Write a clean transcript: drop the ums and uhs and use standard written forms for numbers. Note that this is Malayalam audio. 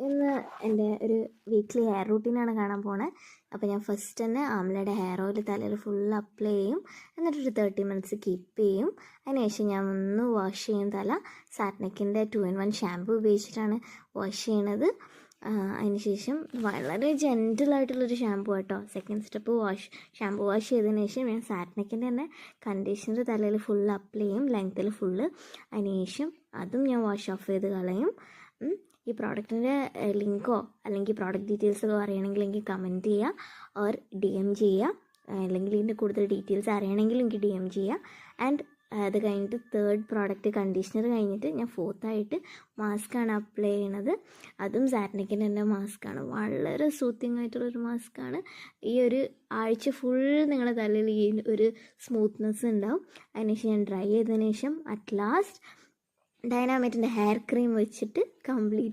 ഇന്ന് എൻ്റെ ഒരു വീക്ക്ലി ഹെയർ റൂട്ടീനാണ് കാണാൻ പോണത്. അപ്പോൾ ഞാൻ ഫസ്റ്റ് തന്നെ ആംലയുടെ ഹെയർ ഓയിൽ തലയിൽ ഫുൾ അപ്ലൈ ചെയ്യും. എന്നിട്ടൊരു 30 മിനിറ്റ്സ് കീപ്പ് ചെയ്യും. അതിനുശേഷം ഞാൻ ഒന്ന് വാഷ് ചെയ്യും തല. സാറ്റ്നിക്കിൻ്റെ 2-in-1 ഷാമ്പൂ ഉപയോഗിച്ചിട്ടാണ് വാഷ് ചെയ്യണത്. അതിനുശേഷം വളരെ ജെൻറ്റിലായിട്ടുള്ളൊരു ഷാമ്പൂ കേട്ടോ. സെക്കൻഡ് സ്റ്റെപ്പ് ഷാമ്പൂ വാഷ് ചെയ്തതിന് ശേഷം ഞാൻ സാറ്റ്നിക്കിൻ്റെ തന്നെ കണ്ടീഷണർ തലയിൽ ഫുൾ അപ്ലൈ ചെയ്യും, ലെങ്ത്തിൽ ഫുള്ള്. അതിനുശേഷം അതും ഞാൻ വാഷ് ഓഫ് ചെയ്ത് കളയും. ഈ പ്രോഡക്റ്റിൻ്റെ ലിങ്കോ അല്ലെങ്കിൽ പ്രോഡക്റ്റ് ഡീറ്റെയിൽസോ അറിയണമെങ്കിൽ എനിക്ക് കമൻറ്റ് ചെയ്യുക ഓർ DM ചെയ്യുക. അല്ലെങ്കിൽ ഇതിൻ്റെ കൂടുതൽ ഡീറ്റെയിൽസ് അറിയണമെങ്കിൽ എനിക്ക് DM ചെയ്യുക. ആൻഡ് അത് കഴിഞ്ഞിട്ട് തേർഡ് പ്രോഡക്റ്റ് കണ്ടീഷണർ കഴിഞ്ഞിട്ട് ഞാൻ ഫോർത്തായിട്ട് മാസ്കാണ് അപ്ലൈ ചെയ്യണത്. അതും സാറ്റ്നിക്കിൻ്റെ തന്നെ മാസ്കാണ്. വളരെ സൂത്തിങ് ആയിട്ടുള്ളൊരു മാസ്കാണ്. ഈ ഒരു ആഴ്ച ഫുൾ നിങ്ങളുടെ തലയിൽ ഈ ഒരു സ്മൂത്ത്നെസ് ഉണ്ടാവും. അതിനുശേഷം ഞാൻ ഡ്രൈ ചെയ്തതിന് ശേഷം അറ്റ് ലാസ്റ്റ് ഡൈനാമൈറ്റിൻ്റെ ഹെയർ ക്രീം വെച്ചിട്ട് കംപ്ലീറ്റ്